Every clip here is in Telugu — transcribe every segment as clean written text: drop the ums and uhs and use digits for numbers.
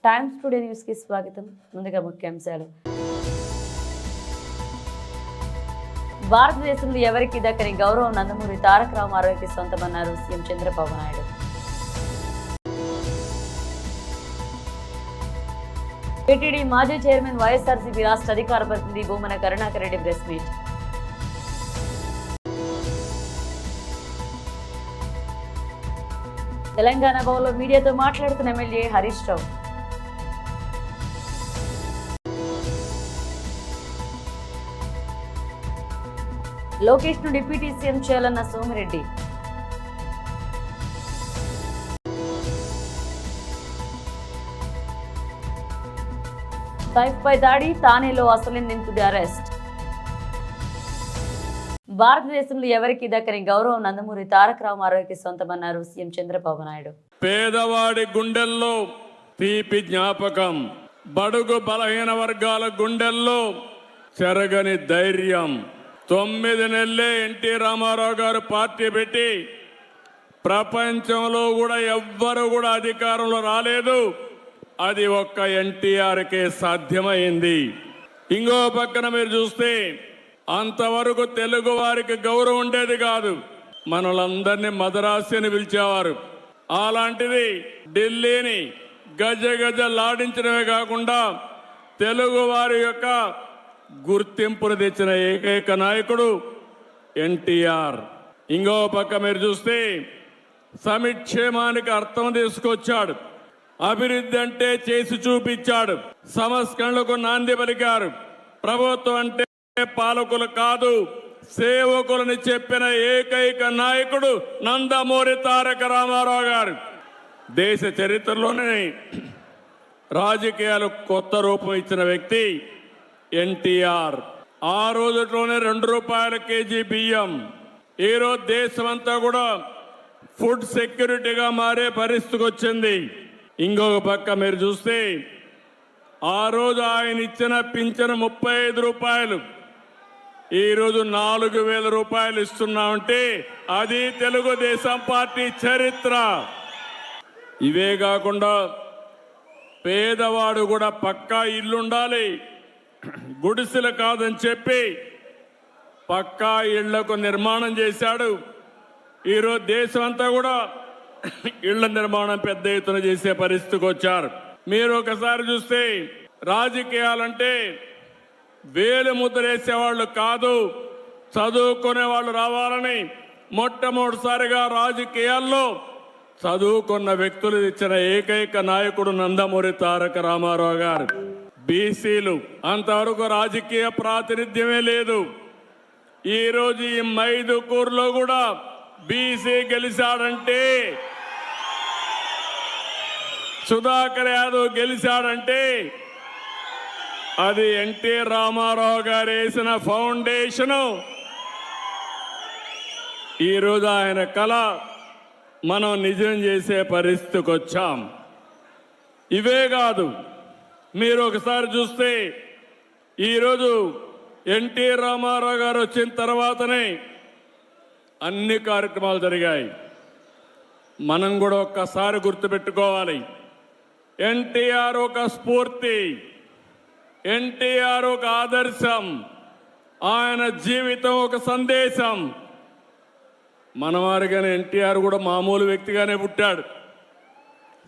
టైమ్స్ టుడే న్యూస్ కి స్వాగతం. ముందుగా ముఖ్యాంశాలు. భారతదేశంలో ఎవరికి దక్కని గౌరవం నందమూరి తారక రామారావుకి సొంతమన్నారు సీఎం చంద్రబాబు నాయుడు. టీటీడీ మాజీ చైర్మన్ వైఎస్ఆర్సీపీ రాష్ట్ర అధికార ప్రతినిధి భూమన కరుణాకర్ రెడ్డి ప్రెస్ మీట్. తెలంగాణ భవన్లో మీడియాతో మాట్లాడుతున్న ఎమ్మెల్యే హరీష్ రావు. లోకేష్ ను డిప్యూటీ సీఎం చేయాలన్న సోమిరెడ్డి. సైఫ్పై దాడి, తానేలో అసలు నిందితుడి అరెస్ట్. భారతదేశంలో ఎవరికి దక్కని గౌరవం నందమూరి తారక రామారావుకి సొంతమన్నారు సీఎం చంద్రబాబు నాయుడు. పేదవాడి గుండెల్లో తీపి జ్ఞాపకం, బడుగు బలహీన వర్గాల గుండెల్లో చెరగని ధైర్యం. 9 నెలలే ఎన్టీ రామారావు గారు పార్టీ పెట్టి ప్రపంచంలో కూడా ఎవ్వరు కూడా అధికారంలో రాలేదు. అది ఒక్క ఎన్టీఆర్కే సాధ్యమైంది. ఇంకో పక్కన మీరు చూస్తే అంతవరకు తెలుగు వారికి గౌరవం ఉండేది కాదు. మనలందరినీ మదరాసి అని పిలిచేవారు. అలాంటిది ఢిల్లీని గజ గజలాడించడమే కాకుండా తెలుగు వారి యొక్క గుర్తింపును తెచ్చిన ఏకైక నాయకుడు ఎన్టీఆర్. ఇంకో పక్క మీరు చూస్తే సమిక్షేమానికి అర్థం తీసుకొచ్చాడు. అభివృద్ధి అంటే చేసి చూపించాడు. సంస్కరణలకు నాంది పలికారు. ప్రభుత్వం అంటే పాలకులు కాదు, సేవకులని చెప్పిన ఏకైక నాయకుడు నందమూరి తారక రామారావు గారు. దేశ చరిత్రలోనే రాజకీయాలు కొత్త రూపం ఇచ్చిన వ్యక్తి ఎన్టీఆర్. ఆ రోజులోనే 2 రూపాయల కేజీ బియ్యం. ఈరోజు దేశమంతా కూడా ఫుడ్ సెక్యూరిటీగా మారే పరిస్థితికి వచ్చింది. ఇంకొక పక్క మీరు చూస్తే ఆ రోజు ఆయన ఇచ్చిన పింఛను 35 రూపాయలు, ఈరోజు 4,000 రూపాయలు ఇస్తున్నామంటే అది తెలుగుదేశం పార్టీ చరిత్ర. ఇవే కాకుండా పేదవాడు కూడా పక్కా ఇల్లుండాలి, గుడిసెలు కాదని చెప్పి పక్కా ఇళ్లకు నిర్మాణం చేశాడు. ఈరోజు దేశం అంతా కూడా ఇళ్ల నిర్మాణం పెద్ద ఎత్తున చేసే పరిస్థితికి వచ్చారు. మీరు ఒకసారి చూస్తే రాజకీయాలంటే వేలు ముద్రేసేవాళ్ళు కాదు, చదువుకునే వాళ్ళు రావాలని మొట్టమొదటిసారిగా రాజకీయాల్లో చదువుకున్న వ్యక్తులు ఇచ్చిన ఏకైక నాయకుడు నందమూరి తారక రామారావు గారు. బీసీలు అంతవరకు రాజకీయ ప్రాతినిధ్యమే లేదు. ఈరోజు ఈ మైదుకూరులో కూడా బీసీ గెలిచాడంటే, సుధాకర్ యాదవ్ గెలిచాడంటే అది ఎన్టీ రామారావు గారు వేసిన ఫౌండేషను. ఈరోజు ఆయన కళ మనం నిజం చేసే పరిస్థితికి వచ్చాం. ఇవే కాదు, మీరు ఒకసారి చూస్తే ఈరోజు ఎన్టీ రామారావు గారు వచ్చిన తర్వాతనే అన్ని కార్యక్రమాలు జరిగాయి. మనం కూడా ఒక్కసారి గుర్తుపెట్టుకోవాలి, ఎన్టీఆర్ ఒక స్ఫూర్తి, ఎన్టీఆర్ ఒక ఆదర్శం, ఆయన జీవితం ఒక సందేశం. మనవారిగానే ఎన్టీఆర్ కూడా మామూలు వ్యక్తిగానే పుట్టాడు.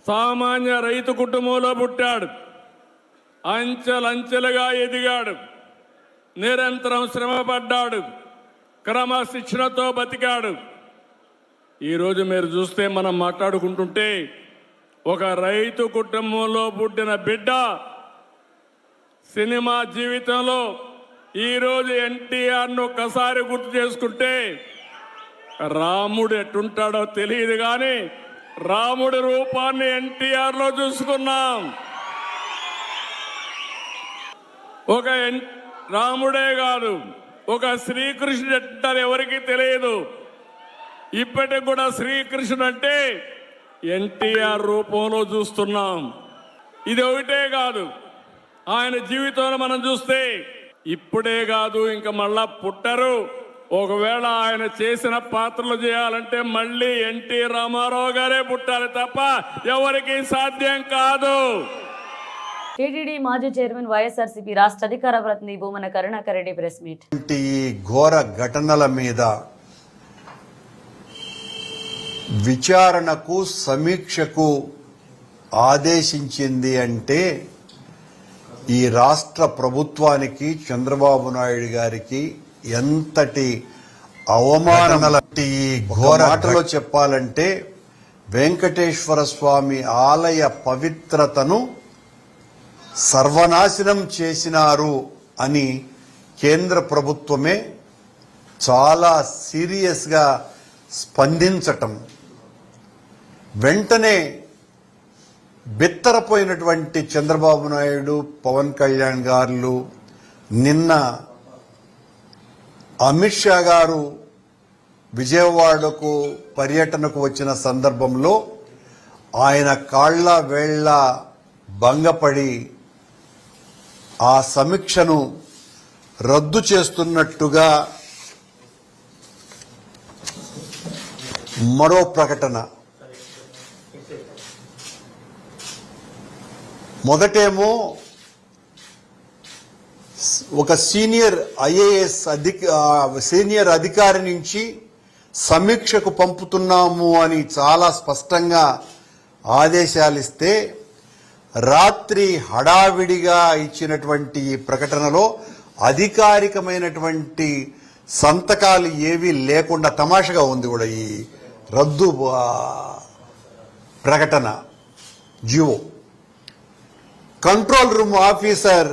సామాన్య రైతు కుటుంబంలో పుట్టాడు. అంచెలంచెలుగా ఎదిగాడు. నిరంతరం శ్రమపడ్డాడు. క్రమశిక్షణతో బతికాడు. ఈరోజు మీరు చూస్తే మనం మాట్లాడుకుంటుంటే ఒక రైతు కుటుంబంలో పుట్టిన బిడ్డ సినిమా జీవితంలో ఈరోజు ఎన్టీఆర్ను ఒక్కసారి గుర్తు చేసుకుంటే రాముడు ఎట్టుంటాడో తెలియదు, కానీ రాముడి రూపాన్ని ఎన్టీఆర్లో చూసుకున్నాం. ఒక రాముడే కాదు, ఒక శ్రీకృష్ణుడు ఎట్టారు ఎవరికి తెలియదు. ఇప్పటికి కూడా శ్రీకృష్ణుడు అంటే ఎన్టీఆర్ రూపంలో చూస్తున్నాం. ఇది ఒకటే కాదు, ఆయన జీవితంలో మనం చూస్తే ఇప్పుడే కాదు ఇంకా మళ్ళా పుట్టరు. ఒకవేళ ఆయన చేసిన పాత్రలు చేయాలంటే మళ్ళీ ఎన్టీ రామారావు గారే పుట్టాలి తప్ప ఎవరికి సాధ్యం కాదు. టీటీడీ మాజీ చైర్మన్ వైఎస్ఆర్సీపీ రాష్ట్ర అధికార ప్రతినిధి భూమన కరుణాకర్ రెడ్డి ప్రెస్ మీట్. ఈ ఘోర ఘటనల మీద విచారణకు సమీక్షకు ఆదేశించింది అంటే ఈ రాష్ట్ర ప్రభుత్వానికి చంద్రబాబు నాయుడు గారికి ఎంతటి అవమానాలంటే ఈ ఘోర మాటలో చెప్పాలంటే వెంకటేశ్వర స్వామి ఆలయ పవిత్రతను సర్వనాశనం చేసినారు అని కేంద్ర ప్రభుత్వమే చాలా సీరియస్గా స్పందించటం, వెంటనే బెత్తరపోయినటువంటి చంద్రబాబు నాయుడు, పవన్ కళ్యాణ్ గారు నిన్న అమిత్ షా గారు విజయవాడకు పర్యటనకు వచ్చిన సందర్భంలో ఆయన కాళ్ల వేళ్ల భంగపడి ఆ సమీక్షను రద్దు చేస్తున్నట్టుగా మరో ప్రకటన. మొదటేమో ఒక సీనియర్ ఐఏఎస్ సీనియర్ అధికారి నుంచి సమీక్షకు పంపుతున్నాము అని చాలా స్పష్టంగా ఆదేశాలిస్తే రాత్రి హడావిడిగా ఇచ్చినటువంటి ఈ ప్రకటనలో అధికారికమైనటువంటి సంతకాలు ఏవీ లేకుండా తమాషగా ఉంది కూడా ఈ రద్దు ప్రకటన. జియో control room officer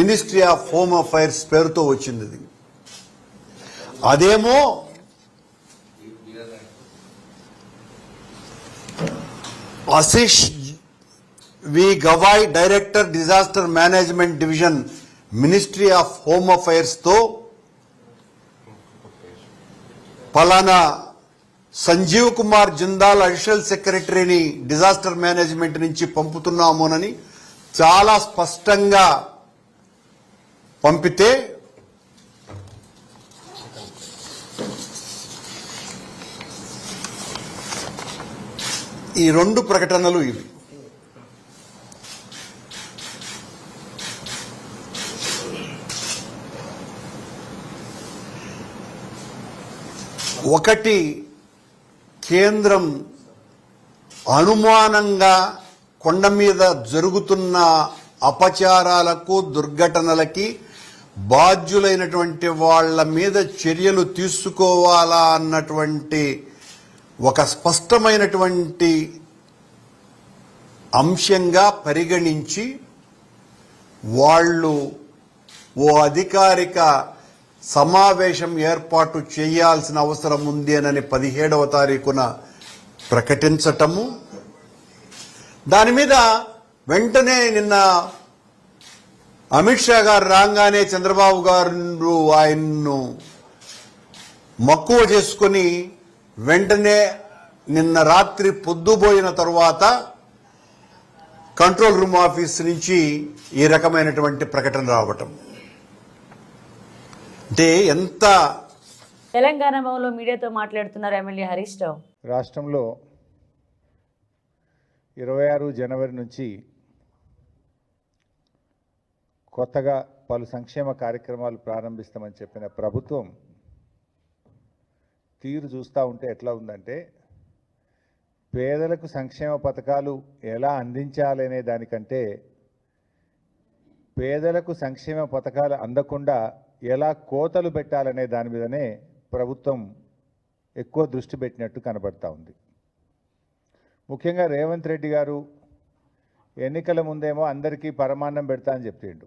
ministry of home affairs పేరుతో వచ్చింది. అదేమో Ashish V Gavai director disaster management division ministry of home affairs తో పలానా సంజీవ్ కుమార్ జిందాల్ అడిషనల్ సెక్రటరీని డిజాస్టర్ మేనేజ్మెంట్ నుంచి పంపుతున్నామోనని చాలా స్పష్టంగా పంపితే ఈ రెండు ప్రకటనలు ఇవి. ఒకటి, కేంద్రం అనుమానంగా కొండ మీద జరుగుతున్న అపచారాలకు దుర్ఘటనలకి బాధ్యులైనటువంటి వాళ్ళ మీద చర్యలు తీసుకోవాలా అన్నటువంటి ఒక స్పష్టమైనటువంటి అంశంగా పరిగణించి వాళ్ళు ఓ అధికారిక సమావేశం ఏర్పాటు చేయాల్సిన అవసరం ఉంది అని 17వ తారీఖున ప్రకటించటము. దాని మీద వెంటనే నిన్న అమిత్ షా గారు రాగానే చంద్రబాబు గారు ఆయన్ను మక్కువ చేసుకుని వెంటనే నిన్న రాత్రి పొద్దుపోయిన తరువాత కంట్రోల్ రూమ్ ఆఫీస్ నుంచి ఈ రకమైనటువంటి ప్రకటన రావటం అంటే ఎంత. తెలంగాణ భవన్లో మీడియాతో మాట్లాడుతున్నారు ఎమ్మెల్యే హరీష్ రావు. రాష్ట్రంలో 26 జనవరి నుంచి కొత్తగా పలు సంక్షేమ కార్యక్రమాలు ప్రారంభిస్తామని చెప్పిన ప్రభుత్వం తీరు చూస్తూ ఉంటే ఎట్లా ఉందంటే, పేదలకు సంక్షేమ పథకాలు ఎలా అందించాలనే దానికంటే పేదలకు సంక్షేమ పథకాలు అందకుండా ఎలా కోతలు పెట్టాలనే దాని మీదనే ప్రభుత్వం ఎక్కువ దృష్టి పెట్టినట్టు కనబడతా ఉంది. ముఖ్యంగా రేవంత్ రెడ్డి గారు ఎన్నికల ముందేమో అందరికీ పరమాన్నం పెడతా అని చెప్పిండు,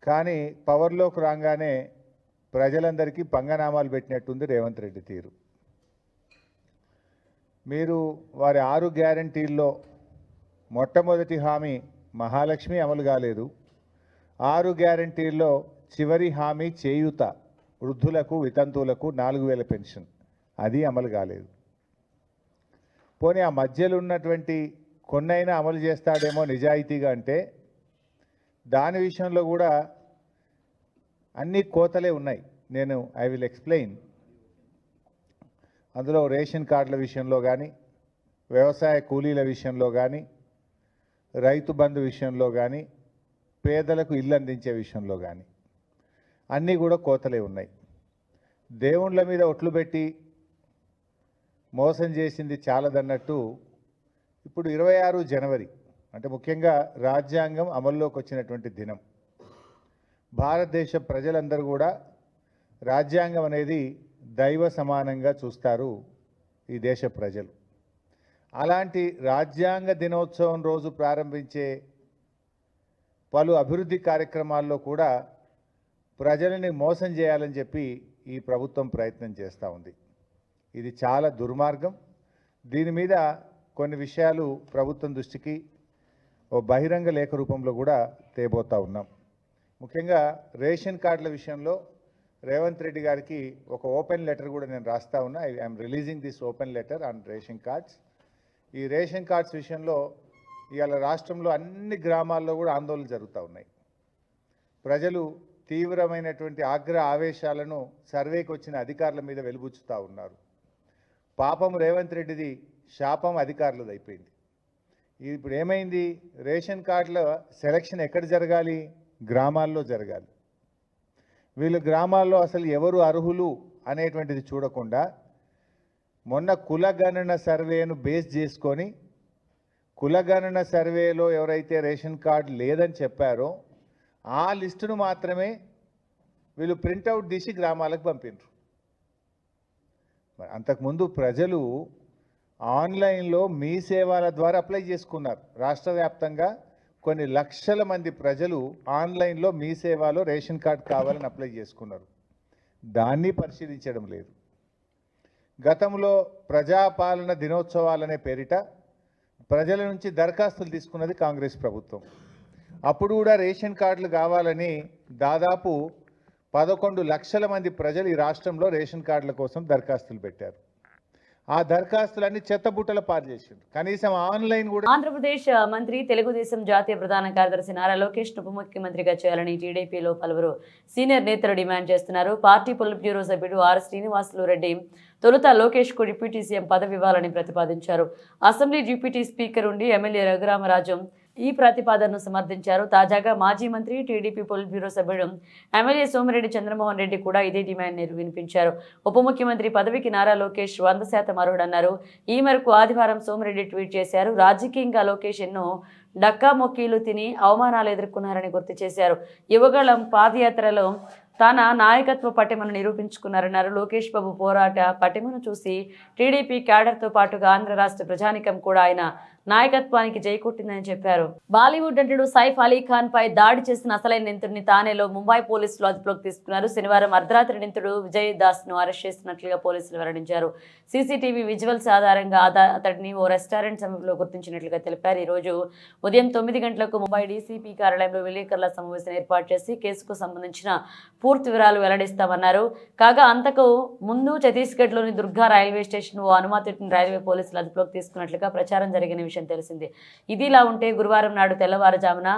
కానీ పవర్లోకి రాగానే ప్రజలందరికీ పంగనామాలు పెట్టినట్టుంది రేవంత్ రెడ్డి తీరు. మీరు వారి 6 గ్యారంటీల్లో మొట్టమొదటి హామీ మహాలక్ష్మి అమలు కాలేదు. 6 గ్యారంటీల్లో చివరి హామీ చేయూత, వృద్ధులకు వితంతువులకు 4000 పెన్షన్, అది అమలు కాలేదు. పోనీ ఆ మధ్యలో ఉన్నటువంటి కొన్నైనా అమలు చేస్తాడేమో నిజాయితీగా అంటే, దాని విషయంలో కూడా అన్ని కోతలే ఉన్నాయి. I will explain. అందులో రేషన్ కార్డుల విషయంలో కానీ, వ్యవసాయ కూలీల విషయంలో కానీ, రైతు బంధు విషయంలో కానీ పేదలకు ఇల్లు అందించే విషయంలో కానీ అన్నీ కూడా కోతలే ఉన్నాయి. దేవుళ్ళ మీద ఒట్లు పెట్టి మోసం చేసింది చాలదన్నట్టు ఇప్పుడు 26 జనవరి అంటే ముఖ్యంగా రాజ్యాంగం అమల్లోకి వచ్చినటువంటి దినం. భారతదేశ ప్రజలందరూ కూడా రాజ్యాంగం అనేది దైవ సమానంగా చూస్తారు ఈ దేశ ప్రజలు. అలాంటి రాజ్యాంగ దినోత్సవం రోజు ప్రారంభించే పలు అభివృద్ధి కార్యక్రమాల్లో కూడా ప్రజలని మోసం చేయాలని చెప్పి ఈ ప్రభుత్వం ప్రయత్నం చేస్తూ ఉంది. ఇది చాలా దుర్మార్గం. దీని మీద కొన్ని విషయాలు ప్రభుత్వం దృష్టికి ఓ బహిరంగ లేఖ రూపంలో కూడా తేబోతా ఉన్నాం. ముఖ్యంగా రేషన్ కార్డుల విషయంలో రేవంత్ రెడ్డి గారికి ఒక ఓపెన్ లెటర్ కూడా నేను రాస్తా ఉన్నా. I'm releasing this open letter on ration cards. ఈ రేషన్ కార్డ్స్ విషయంలో ఇవాళ రాష్ట్రంలో అన్ని గ్రామాల్లో కూడా ఆందోళనలు జరుగుతూ ఉన్నాయి. ప్రజలు తీవ్రమైనటువంటి ఆవేశాలను సర్వేకి వచ్చిన అధికారుల మీద వెలుబుచ్చుతూ ఉన్నారు. పాపం రేవంత్ రెడ్డిది, శాపం అధికారులది అయిపోయింది. ఇప్పుడు ఏమైంది? రేషన్ కార్డుల సెలక్షన్ ఎక్కడ జరగాలి? గ్రామాల్లో జరగాలి. వీళ్ళు గ్రామాల్లో అసలు ఎవరు అర్హులు అనేటువంటిది చూడకుండా మొన్న కులగణన సర్వేను బేస్ చేసుకొని కులగణన సర్వేలో ఎవరైతే రేషన్ కార్డు లేదని చెప్పారో ఆ లిస్టును మాత్రమే వీళ్ళు ప్రింటౌట్ తీసి గ్రామాలకు పంపినారు. అంతకుముందు ప్రజలు ఆన్లైన్లో మీ సేవల ద్వారా అప్లై చేసుకున్నారు. రాష్ట్ర వ్యాప్తంగా కొన్ని లక్షల మంది ప్రజలు ఆన్లైన్లో మీ సేవలో రేషన్ కార్డు కావాలని అప్లై చేసుకున్నారు. దాన్ని పరిశీలించడం లేదు. గతంలో ప్రజాపాలన దినోత్సవాలనే పేరిట ప్రజల నుంచి దరఖాస్తులు తీసుకున్నది కాంగ్రెస్ ప్రభుత్వం. అప్పుడు కూడా రేషన్ కార్డులు కావాలని దాదాపు 11 లక్షల మంది ప్రజలు ఈ రాష్ట్రంలో రేషన్ కార్డుల కోసం దరఖాస్తులు పెట్టారు. ఆ దరఖాస్తులన్నీ చెత్తబుట్టల పాలు చేసిండు. కనీసం ఆన్లైన్ కూడా. ఆంధ్రప్రదేశ్ మంత్రి, తెలుగుదేశం జాతీయ ప్రధాన కార్యదర్శి నారా లోకేష్ ఉప ముఖ్యమంత్రిగా చేయాలని టీడీపీలో పలువురు సీనియర్ నేతలు డిమాండ్ చేస్తున్నారు. పార్టీ పొలిట్ బ్యూరో సభ్యుడు ఆర్ శ్రీనివాసులు రెడ్డి తొలుత లోకేష్ కు డిప్యూటీ సీఎం పదవి ఇవ్వాలని ప్రతిపాదించారు. అసెంబ్లీ డిప్యూటీ స్పీకర్ ఉండి ఎమ్మెల్యే రఘురామరాజు ఈ ప్రతిపాదనను సమర్థించారు. తాజాగా మాజీ మంత్రి, టీడీపీ పొలిట్ బ్యూరో సభ్యుడు ఎమ్మెల్యే సోమిరెడ్డి చంద్రమోహన్ రెడ్డి కూడా ఇదే డిమాండ్ వినిపించారు. ఉప ముఖ్యమంత్రి పదవికి నారా లోకేష్ 100% అర్హుడన్నారు. ఈ మేరకు ఆదివారం సోమిరెడ్డి ట్వీట్ చేశారు. రాజకీయంగా లోకేష్ ఎన్నో డక్కా మొక్కీలు తిని అవమానాలు ఎదుర్కొన్నారని గుర్తు చేశారు. యువగళం పాదయాత్రలో తన నాయకత్వ పటిమను నిరూపించుకున్నారన్నారు. లోకేష్ బాబు పోరాట పటిమను చూసి టీడీపీ క్యాడర్తో పాటుగా ఆంధ్ర రాష్ట్ర ప్రజానికం కూడా ఆయన నాయకత్వానికి జైకొట్టిందని చెప్పారు. బాలీవుడ్ నటుడు సైఫ్ అలీ ఖాన్ పై దాడి చేసిన అసలైన నిందితుడిని తానేలో ముంబై పోలీసులు అదుపులోకి తీసుకున్నారు. శనివారం అర్ధరాత్రి నిందితుడు విజయ్ దాస్ ను అరెస్ట్ చేసినట్లుగా పోలీసులు వెల్లడించారు. సీసీటీవీ విజువల్స్ ఆధారంగా అతడిని ఓ రెస్టారెంట్ సమీపంలో గుర్తించినట్లుగా తెలిపారు. ఈ రోజు ఉదయం 9 గంటలకు ముంబై డీసీపీ కార్యాలయంలో విలేకరుల సమావేశం ఏర్పాటు చేసి కేసుకు సంబంధించిన పూర్తి వివరాలు వెల్లడిస్తామన్నారు. కాగా అంతకు ముందు ఛత్తీస్గఢ్లోని దుర్గా రైల్వే స్టేషన్ ఓ అనుమతిని రైల్వే పోలీసులు అదుపులోకి తీసుకున్నట్లుగా ప్రచారం జరిగిన విషయం తెలిసిందే. ఇదిలా ఉంటే గురువారం నాడు తెల్లవారుజామున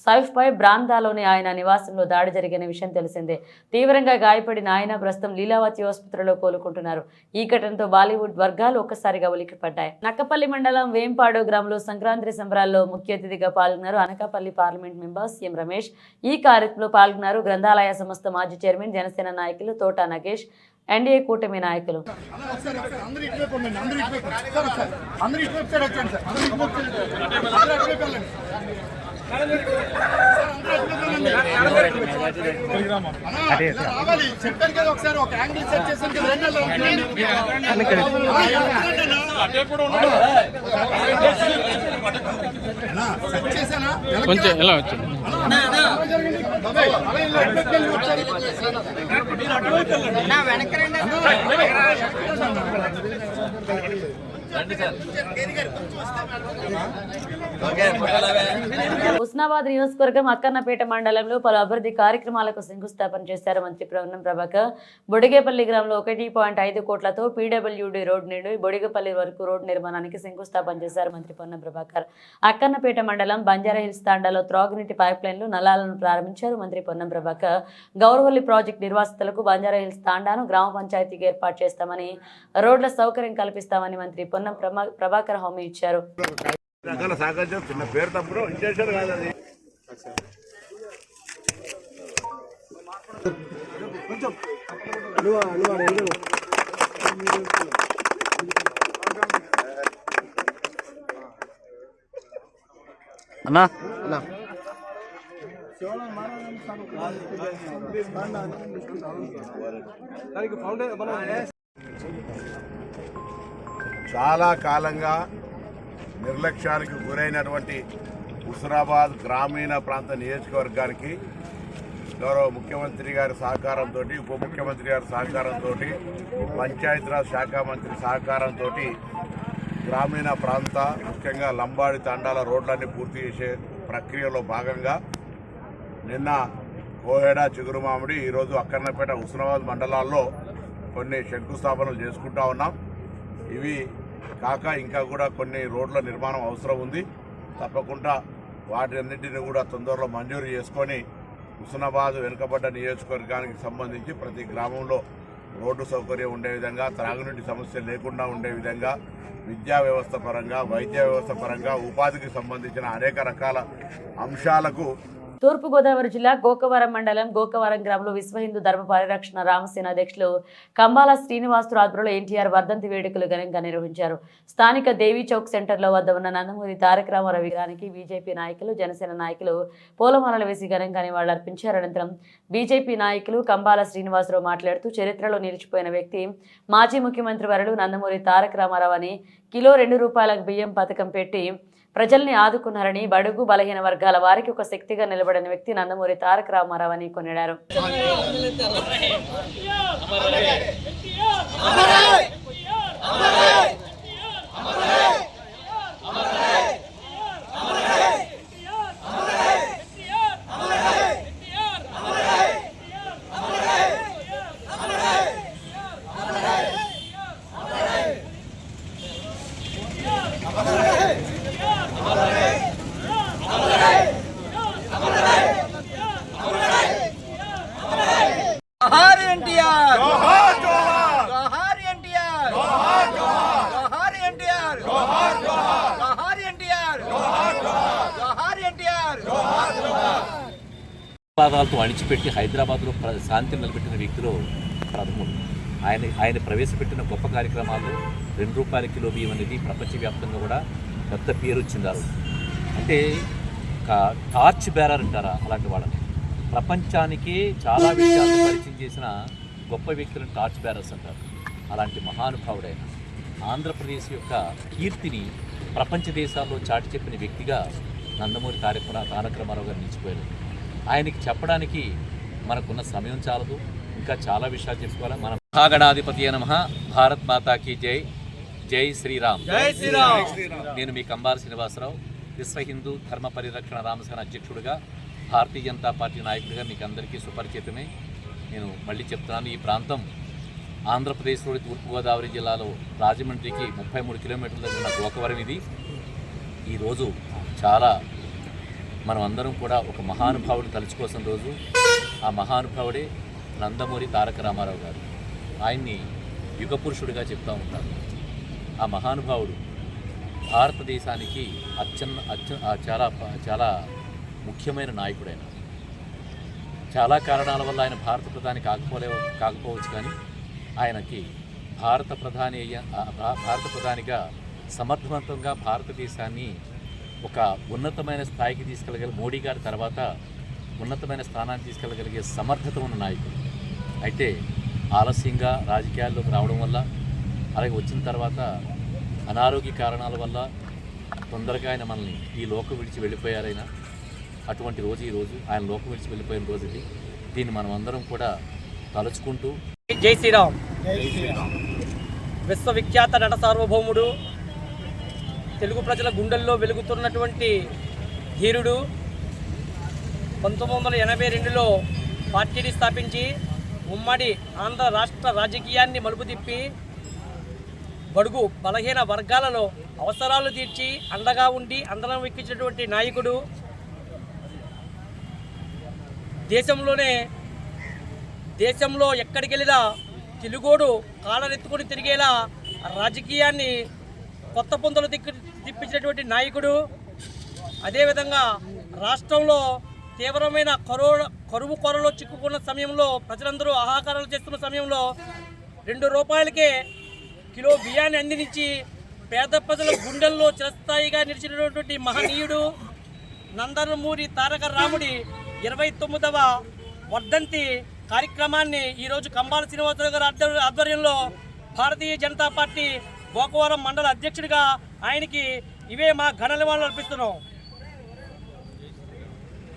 సైఫ్ పై బ్రాందాలోని ఆయన నివాసంలో దాడి జరిగిన విషయం తెలిసిందే. తీవ్రంగా గాయపడిన ఆయన ప్రస్తుతం లీలావతి ఆసుపత్రిలో కోలుకుంటున్నారు. ఈ ఘటనతో బాలీవుడ్ వర్గాలు ఒక్కసారిగా ఉలిక్కిపడ్డాయి. నక్కపల్లి మండలం వేంపాడు గ్రామంలో సంక్రాంతి సంబరాల్లో ముఖ్య అతిథిగా పాల్గొన్నారు Anakapalli parliament member CM Ramesh. ఈ కార్యక్రమంలో పాల్గొన్నారు గ్రంథాలయ సంస్థ మాజీ చైర్మన్, జనసేన నాయకులు తోటా నగేష్, ఎన్డీఏ కూటమి నాయకులు. కొంచెం ఎలా వచ్చింది హుస్నాబాద్ నియోజకవర్గం అక్కన్నపేట మండలంలో పలు అభివృద్ధి కార్యక్రమాలకు శంకుస్థాపన చేశారు మంత్రి పొన్నం ప్రభాకర్. బొడిగేపల్లి గ్రామంలో 1.5 కోట్లతో పీడబ్ల్యూడీ రోడ్ నుండి బొడిగపల్లి వరకు రోడ్డు నిర్మాణానికి శంకుస్థాపన చేశారు మంత్రి పొన్నం ప్రభాకర్. అక్కన్నపేట మండలం బంజారాహిల్స్ తాండాలో త్రాగునీటి పైప్ లైన్లు, నల్లాలను ప్రారంభించారు మంత్రి పొన్నం ప్రభాకర్. గౌరవల్లి ప్రాజెక్టు నిర్వాసితులకు బంజారాహిల్స్ తాండాను గ్రామ పంచాయతీకి ఏర్పాటు చేస్తామని, రోడ్ల సౌకర్యం కల్పిస్తామని మంత్రి పొన్నం ప్రభాకర్ హామీ ఇచ్చారు. రకాల సహకరించారు. చిన్న పేరు తప్పుడు ఇంటెన్షన్ కాదు అది. అన్నా చాలా కాలంగా నిర్లక్ష్యానికి గురైనటువంటి హుస్నాబాద్ గ్రామీణ ప్రాంత నియోజకవర్గానికి గౌరవ ముఖ్యమంత్రి గారి సహకారంతో, ఉప ముఖ్యమంత్రి గారి సహకారంతో, పంచాయతీరాజ్ శాఖ మంత్రి సహకారంతో గ్రామీణ ప్రాంత ముఖ్యంగా లంబాడి తండాల రోడ్లన్నీ పూర్తి చేసే ప్రక్రియలో భాగంగా నిన్న కోహెడ, చిగురుమామిడి, ఈరోజు అక్కన్నపేట, హుస్నాబాద్ మండలాల్లో కొన్ని శంకుస్థాపనలు చేసుకుంటా ఉన్నాం. ఇవి కాక ఇంకా కూడా కొన్ని రోడ్ల నిర్మాణం అవసరం ఉంది. తప్పకుండా వాటన్నిటిని కూడా తొందరలో మంజూరు చేసుకొని హుస్నాబాద్ వెనుకబడ్డ నియోజకవర్గానికి సంబంధించి ప్రతి గ్రామంలో రోడ్డు సౌకర్యం ఉండే విధంగా, త్రాగునీటి సమస్య లేకుండా ఉండే విధంగా, విద్యా వ్యవస్థ పరంగా, వైద్య వ్యవస్థ పరంగా, ఉపాధికి సంబంధించిన అనేక రకాల అంశాలకు తూర్పుగోదావరి జిల్లా గోకవరం మండలం గోకవరం గ్రామంలో విశ్వ హిందూ ధర్మ పరిరక్షణ రామసేన అధ్యక్షులు కంబాల శ్రీనివాసులు ఆధ్వర్యంలో ఎన్టీఆర్ వర్ధంతి వేడుకలు ఘనంగా నిర్వహించారు. స్థానిక దేవీ చౌక్ సెంటర్లో వద్ద ఉన్న నందమూరి తారక రామారావు విగ్రహానికి బీజేపీ నాయకులు, జనసేన నాయకులు పూలమాలలు వేసి ఘనంగా నివాళులర్పించారు. అనంతరం బీజేపీ నాయకులు కంబాల శ్రీనివాసరావు మాట్లాడుతూ చరిత్రలో నిలిచిపోయిన వ్యక్తి మాజీ ముఖ్యమంత్రి వర్యులు నందమూరి తారక రామారావు అని కిలో ₹2 బియ్యం పథకం పెట్టి ప్రజల్ని ఆదుకున్నారని, బడుగు బలహీన వర్గాల వారికి ఒక శక్తిగా నిలబడిన వ్యక్తి నందమూరి తారక రామారావు అని కొనియాడారు. పాదాలతో అణిచిపెట్టి హైదరాబాద్లో శాంతిని నిలబెట్టిన వ్యక్తిలో ప్రథముడు. ఆయన ప్రవేశపెట్టిన గొప్ప కార్యక్రమాల్లో ₹2 కిలో బియ్యం అనేది ప్రపంచవ్యాప్తంగా కూడా పెద్ద పేరు వచ్చిందారు. అంటే టార్చ్ బేరర్ అంటారా అలాంటి వాళ్ళని. ప్రపంచానికి చాలా విషయాలను పరిచయం చేసిన గొప్ప వ్యక్తులను టార్చ్ బేరర్స్ అంటారు. అలాంటి మహానుభావుడైన ఆంధ్రప్రదేశ్ యొక్క కీర్తిని ప్రపంచ దేశాల్లో చాటి చెప్పిన వ్యక్తిగా నందమూరి తారక రామారావు గారు నిలిచిపోయారు. ఆయనకి చెప్పడానికి మనకున్న సమయం చాలదు, ఇంకా చాలా విషయాలు చెప్పుకోవాలి. మన మహాగణాధిపతి నమః. భారత్ మాతాకి జై. జై శ్రీరామ్. జై శ్రీరామ్. నేను మీ కంబాల శ్రీనివాసరావు, విశ్వ హిందూ ధర్మ పరిరక్షణ రామసేన అధ్యక్షుడిగా, భారతీయ జనతా పార్టీ నాయకుడిగా మీకు అందరికీ సుపరిచితమే. నేను మళ్ళీ చెప్తున్నాను, ఈ ప్రాంతం ఆంధ్రప్రదేశ్లోని తూర్పుగోదావరి జిల్లాలో రాజమండ్రికి 33 కిలోమీటర్ల ఉన్న గోకవరం ఇది. ఈరోజు చాలా మనం అందరం కూడా ఒక మహానుభావుడు తలుచుకోసం రోజు. ఆ మహానుభావుడే నందమూరి తారక రామారావు గారు. ఆయన్ని యుగపురుషుడిగా చెప్తూ ఉంటారు. ఆ మహానుభావుడు భారతదేశానికి చాలా చాలా ముఖ్యమైన నాయకుడైన. చాలా కారణాల వల్ల ఆయన భారత ప్రధాని కాకపోవచ్చు, కానీ ఆయనకి భారత ప్రధానిగా సమర్థవంతంగా భారతదేశాన్ని ఒక ఉన్నతమైన స్థాయికి తీసుకెళ్ళగల మోడీ గారి తర్వాత ఉన్నతమైన స్థానాన్ని తీసుకెళ్ళగలిగే సమర్థత ఉన్న నాయకుడు. అయితే ఆలస్యంగా రాజకీయాల్లోకి రావడం వల్ల, అలాగే వచ్చిన తర్వాత అనారోగ్య కారణాల వల్ల తొందరగా ఆయన మనల్ని ఈ లోకం విడిచి వెళ్ళిపోయారైనా. అటువంటి రోజు ఈరోజు ఆయన లోకం విడిచి వెళ్ళిపోయిన రోజు ఇది. దీన్ని మనం అందరం కూడా తలుచుకుంటూ జై శ్రీరామ్. విశ్వవిఖ్యాత నట సార్వభౌముడు, తెలుగు ప్రజల గుండెల్లో వెలుగుతున్నటువంటి ధీరుడు. 1982లో పార్టీని స్థాపించి ఉమ్మడి ఆంధ్ర రాష్ట్ర రాజకీయాన్ని మలుపు తిప్పి బడుగు బలహీన వర్గాలలో అవసరాలు తీర్చి అండగా ఉండి అందరం ఎక్కించినటువంటి నాయకుడు. దేశంలో ఎక్కడికి వెళ్ళినా తెలుగోడు కాళ్ళనెత్తుకొని తిరిగేలా రాజకీయాన్ని కొత్త పొందలు తిప్పించినటువంటి నాయకుడు. అదేవిధంగా రాష్ట్రంలో తీవ్రమైన కరువు కొరలో చిక్కుకున్న సమయంలో, ప్రజలందరూ ఆహాకారాలు చేస్తున్న సమయంలో 2 రూపాయలకే కిలో బియ్యాన్ని అందించి పేద ప్రజల గుండెల్లో చిరస్థాయిగా నిలిచినటువంటి మహనీయుడు నందమూరి తారక రాముడి 29వ వర్ధంతి కార్యక్రమాన్ని ఈరోజు కంబాల శ్రీనివాసరావు గారి ఆధ్వర్యంలో భారతీయ జనతా పార్టీ గోకవరం మండల అధ్యక్షుడిగా ఆయనకి ఇవే మా ఘన నివాళులు అర్పిస్తున్నాం.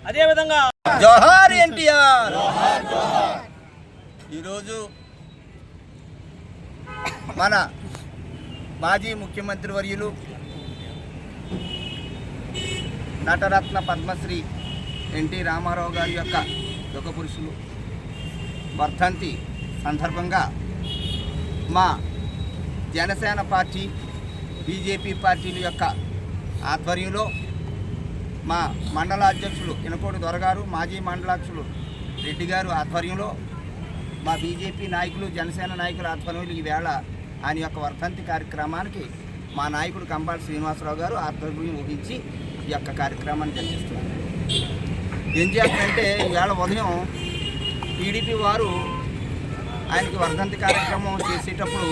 అదేవిధంగా జోహార్ ఎన్టీఆర్. ఈరోజు మన మాజీ ముఖ్యమంత్రి వర్యులు నటరత్న పద్మశ్రీ ఎన్టీ రామారావు గారి యొక్క యుగపురుషులు వర్ధంతి సందర్భంగా మా జనసేన పార్టీ, బీజేపీ పార్టీల యొక్క ఆధ్వర్యంలో మా మండల అధ్యక్షులు ఇనకోటి దొరగారు, మాజీ మండలాధ్యక్షులు రెడ్డి గారు ఆధ్వర్యంలో, మా బీజేపీ నాయకులు, జనసేన నాయకుల ఆధ్వర్యంలో ఈవేళ ఆయన యొక్క వర్ధంతి కార్యక్రమానికి మా నాయకుడు కంబాల శ్రీనివాసరావు గారు ఆధ్వర్యం వహించి ఈ యొక్క కార్యక్రమాన్ని జరిపిస్తున్నారు. ఏం చేస్తారంటే ఈవేళ ఉదయం టీడీపీ వారు ఆయనకి వర్ధంతి కార్యక్రమం చేసేటప్పుడు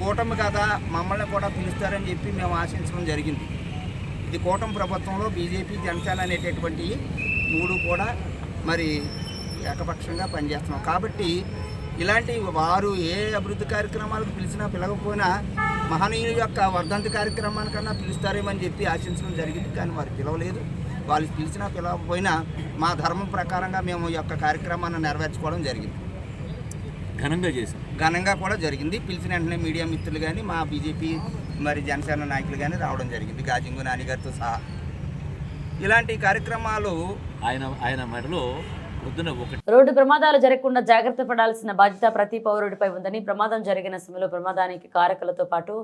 కూటమి కదా మమ్మల్ని కూడా పిలుస్తారని చెప్పి మేము ఆశించడం జరిగింది. ఇది కూటమి ప్రభుత్వంలో బీజేపీ, జనసేన అనేటటువంటి 3 కూడా మరి ఏకపక్షంగా పనిచేస్తున్నాం. కాబట్టి ఇలాంటి వారు ఏ అభివృద్ధి కార్యక్రమాలకు పిలిచినా పిలవకపోయినా మహనీయుల యొక్క వర్ధంతి కార్యక్రమానికన్నా పిలుస్తారేమని చెప్పి ఆశించడం జరిగింది. కానీ వారు పిలవలేదు. వాళ్ళు పిలిచినా పిలవకపోయినా మా ధర్మం ప్రకారంగా మేము ఈ యొక్క కార్యక్రమాన్ని నెరవేర్చుకోవడం జరిగింది. ఘనంగా కూడా జరిగింది. పిలిచిన వెంటనే మీడియా మిత్రులు కానీ, మా బీజేపీ మరి జనసేన నాయకులు కానీ రావడం జరిగింది, గాజింగు నాని గారితో సహా. ఇలాంటి కార్యక్రమాలు ఆయన మెడలో రోడ్డు ప్రమాదాలు జరగకుండా జాగ్రత్త పడాల్సిన బాధ్యత ప్రతి పౌరుడిపై ఉందని, ప్రమాదం జరిగిన సమయంలో ప్రమాదానికి కారకులతో పాటు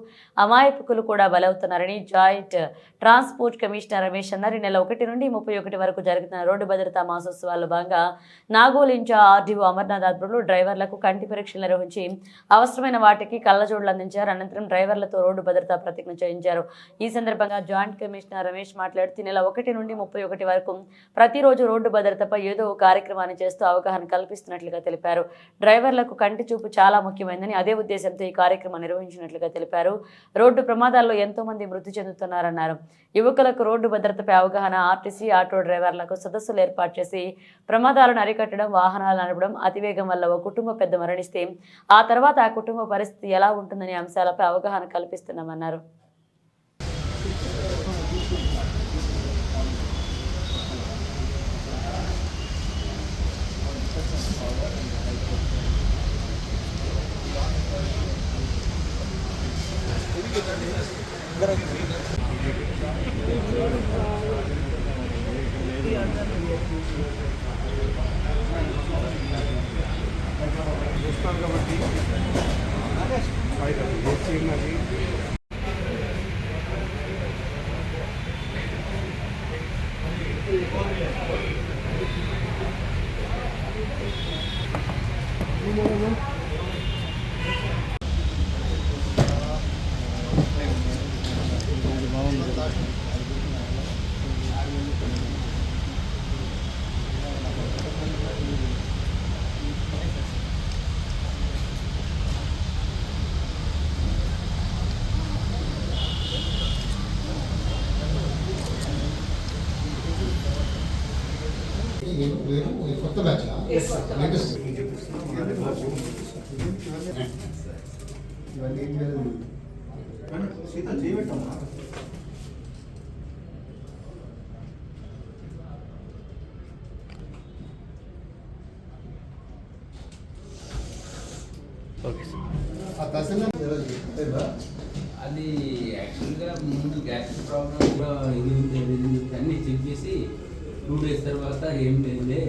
అమాయకులు కూడా బలవుతున్నారని జాయింట్ ట్రాన్స్పోర్ట్ కమిషనర్ రమేష్ అన్నారు. నెల 1 నుండి 31 వరకు జరుగుతున్న రోడ్డు భద్రతా మాసోత్సవాల్లో భాగంగా నాగోల్ ఇన్ఛార్జ్ ఆర్డీఓ అమర్నాథ్ ఆధ్వర్యంలో డ్రైవర్లకు కంటి పరీక్షలు నిర్వహించి అవసరమైన వాటికి కళ్ళజోడులు అందించారు. అనంతరం డ్రైవర్లతో రోడ్డు భద్రతా ప్రతిజ్ఞ చేయించారు. ఈ సందర్భంగా జాయింట్ కమిషనర్ రమేష్ మాట్లాడుతూ నెల 1 నుండి 31 వరకు ప్రతిరోజు రోడ్డు భద్రతపై ఏదో కార్యక్రమాన్ని చేస్తూ అవగాహన కల్పిస్తున్నట్లుగా తెలిపారు. డ్రైవర్లకు కంటి చూపు చాలా ముఖ్యమైనదని, అదే ఉద్దేశంతో ఈ కార్యక్రమం నిర్వహించినట్లుగా తెలిపారు. రోడ్డు ప్రమాదాల్లో ఎంతో మంది మృతి చెందుతున్నారన్నారు. యువకులకు రోడ్డు భద్రతపై అవగాహన, ఆర్టీసీ, ఆటో డ్రైవర్లకు సదస్సులు ఏర్పాటు చేసి ప్రమాదాలను అరికట్టడం, వాహనాలు నడపడం, అతివేగం వల్ల ఒక కుటుంబ పెద్ద మరణిస్తే ఆ తర్వాత ఆ కుటుంబ పరిస్థితి ఎలా ఉంటుందనే అంశాలపై అవగాహన కల్పిస్తున్నామన్నారు. కొత్త బ్యాచ్ సీత చేయబెట్టమ్మా. అది యాక్చువల్గా ముందు గ్యాస్ ప్రాబ్లం కూడా ఇది అన్నీ చెక్ చేసి 2 days తర్వాత ఏం లేదులే,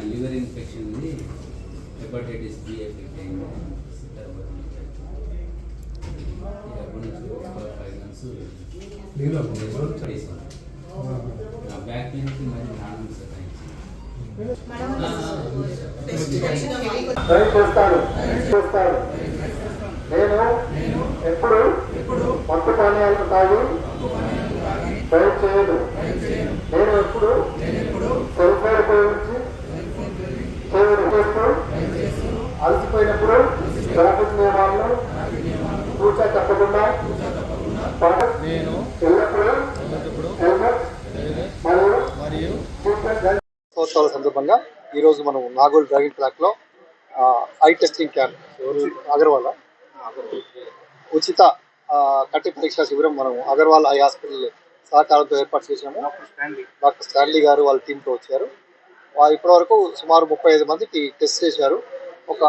లివర్ ఇన్ఫెక్షన్ ఉంది, హెపటైటిస్ బి ఎఫెక్ట్ అయింది, బ్యాక్ పెయిన్కి మరి నాన్న చేస్తాను నేను ఎప్పుడు మత్తు పానీయాలను తాగి డ్రైవ్ చేయను. నేను ఎప్పుడు సెల్ ఫోన్ ఉపయోగించి చేస్తూ అలసిపోయినప్పుడు ట్రాఫిక్ నియమాలను పూర్తిగా తప్పకుండా నేను ఎల్లప్పుడూ హెల్మెట్ మరియు సంవత్సరాల సందర్భంగా ఈరోజు మనం నాగోల్ డ్రైవింగ్ ట్రాక్ లో ఐ టెస్టింగ్ క్యాంప్ అగర్వాల్ ఉచిత కంటి పరీక్షా శిబిరం మనం అగర్వాల్ ఐ హాస్పిటల్ సహకారంతో ఏర్పాటు చేశాము. డాక్టర్ స్టాన్లీ గారు వాళ్ళ టీంతో వచ్చారు. ఇప్పటివరకు సుమారు 35 మందికి టెస్ట్ చేశారు. ఒక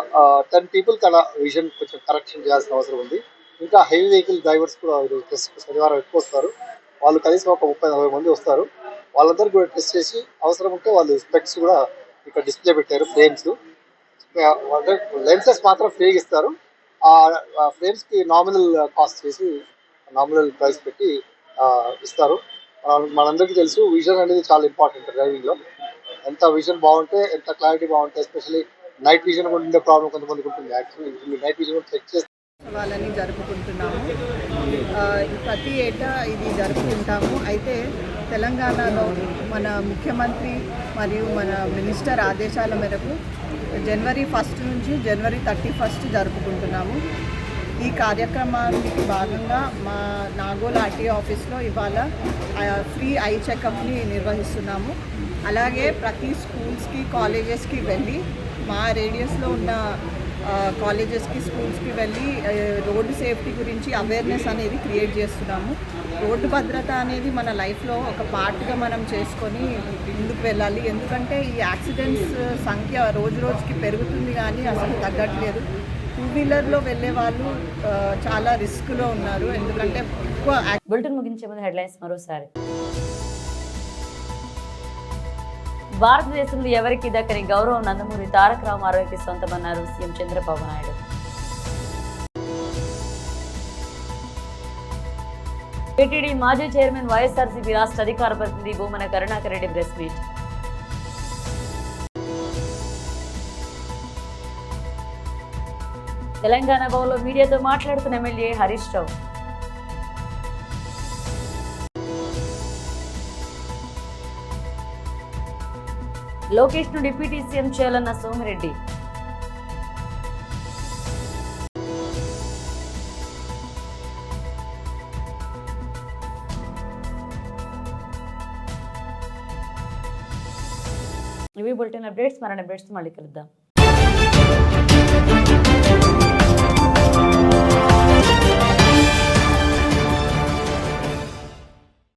10 పీపుల్ కన్నా విజన్ కొంచెం కరెక్షన్ చేయాల్సిన అవసరం ఉంది. ఇంకా హెవీ వెహికల్ డ్రైవర్స్ కూడా టెస్ట్ శనివారం ఎక్కువ వస్తారు. వాళ్ళు కనీసం ఒక 30-40 మంది వస్తారు. వాళ్ళందరికీ కూడా టెస్ట్ చేసి అవసరం ఉంటే వాళ్ళు స్పెక్స్ కూడా ఇక్కడ డిస్ప్లే పెట్టారు. ఫ్రేమ్స్ లెన్సెస్ మాత్రం ఫ్రీగా ఇస్తారు. ఆ ఫ్రేమ్స్కి నామినల్ కాస్ట్ చేసి నామినల్ ప్రైస్ పెట్టి ఇస్తారు. మనందరికీ తెలుసు విజన్ అనేది చాలా ఇంపార్టెంట్ డ్రైవింగ్లో. ఎంత విజన్ బాగుంటే, ఎంత క్లారిటీ బాగుంటే, ఎస్పెషల్లీ నైట్ విజన్ కూడా ఉండే ప్రాబ్లం కొంతమందికి ఉంటుంది. యాక్చువల్లీ నైట్ విజన్ కూడా చెక్ చేస్తే వాళ్ళని జరుపుకుంటున్నాము. ప్రతి ఏటా ఇది జరుపుకుంటాము. అయితే తెలంగాణలో మన ముఖ్యమంత్రి మరియు మన మినిస్టర్ ఆదేశాల మేరకు జనవరి 1 నుంచి జనవరి 31 జరుపుకుంటున్నాము. ఈ కార్యక్రమానికి భాగంగా మా నాగోల్ ఆర్టీఓ ఆఫీస్లో ఇవాళ ఫ్రీ ఐ చెకప్ని నిర్వహిస్తున్నాము. అలాగే ప్రతి స్కూల్స్కి కాలేజెస్కి వెళ్ళి మా రేడియస్లో ఉన్న కాలేజెస్కి స్కూల్స్కి వెళ్ళి రోడ్డు సేఫ్టీ గురించి అవేర్నెస్ అనేది క్రియేట్ చేస్తున్నాము. రోడ్డు భద్రత అనేది మన లైఫ్లో ఒక పార్ట్గా మనం చేసుకొని ముందుకు వెళ్ళాలి. ఎందుకంటే ఈ యాక్సిడెంట్స్ సంఖ్య రోజు రోజుకి పెరుగుతుంది కానీ అసలు తగ్గట్లేదు. 2 వీలర్లో వెళ్ళే వాళ్ళు చాలా రిస్క్లో ఉన్నారు. ఎందుకంటే ఎక్కువ బులెటిన్ ముగించే ముందు హెడ్లైన్స్ మరోసారి. భారతదేశంలో ఎవరికి దక్కని గౌరవం నందమూరి తారక రామారావుకి సొంతమన్నారు సీఎం చంద్రబాబు నాయుడు. టీటీడీ మాజీ చైర్మన్ వైఎస్ఆర్సీపీ రాష్ట్ర అధికార ప్రతినిధి భూమన కరుణాకర్ రెడ్డి ప్రెస్ మీట్. తెలంగాణ భవన్లో మీడియాతో మాట్లాడుతున్న ఎమ్మెల్యే హరీష్ రావు. లోకేష్ ను డిప్యూటీ సీఎం చేయాలన్న సోమిరెడ్డి. ఇవి బులెటిన్ అప్డేట్స్. మరిన్ని అప్డేట్స్ మళ్ళీ కలుద్దాం.